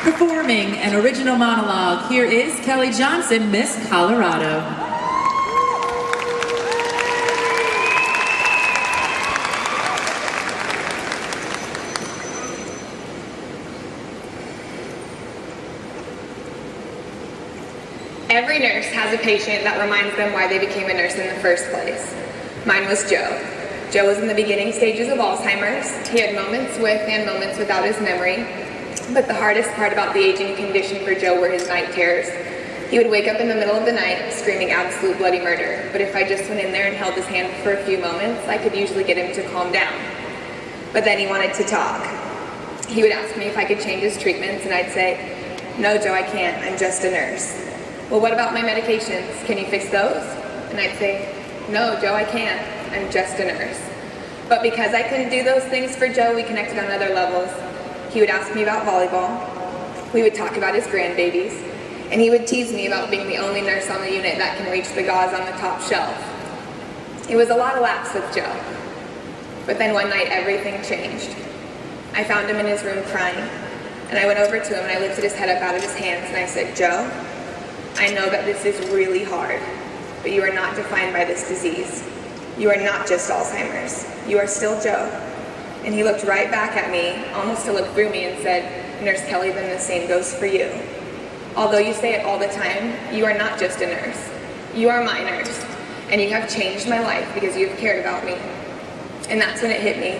Performing an original monologue, here is Kelly Johnson, Miss Colorado. Every nurse has a patient that reminds them why they became a nurse in the first place. Mine was Joe. Joe was in the beginning stages of Alzheimer's. He had moments with and moments without his memory. But the hardest part about the aging condition for Joe were his night terrors. He would wake up in the middle of the night screaming absolute bloody murder. But if I just went in there and held his hand for a few moments, I could usually get him to calm down. But then he wanted to talk. He would ask me if I could change his treatments, and I'd say, "No, Joe, I can't. I'm just a nurse." "Well, what about my medications? Can you fix those?" And I'd say, "No, Joe, I can't. I'm just a nurse." But because I couldn't do those things for Joe, we connected on other levels. He would ask me about volleyball. We would talk about his grandbabies. And he would tease me about being the only nurse on the unit that can reach the gauze on the top shelf. It was a lot of laughs with Joe. But then one night, everything changed. I found him in his room crying. And I went over to him and I lifted his head up out of his hands and I said, "Joe, I know that this is really hard, but you are not defined by this disease. You are not just Alzheimer's. You are still Joe." And he looked right back at me, almost to look through me, and said, "Nurse Kelly, then the same goes for you. Although you say it all the time, you are not just a nurse. You are my nurse, and you have changed my life because you have cared about me." And that's when it hit me.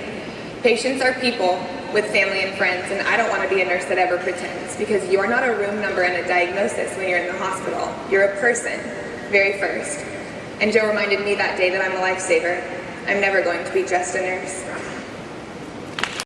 Patients are people with family and friends, and I don't want to be a nurse that ever pretends, because you are not a room number and a diagnosis when you're in the hospital. You're a person, very first. And Joe reminded me that day that I'm a lifesaver. I'm never going to be just a nurse.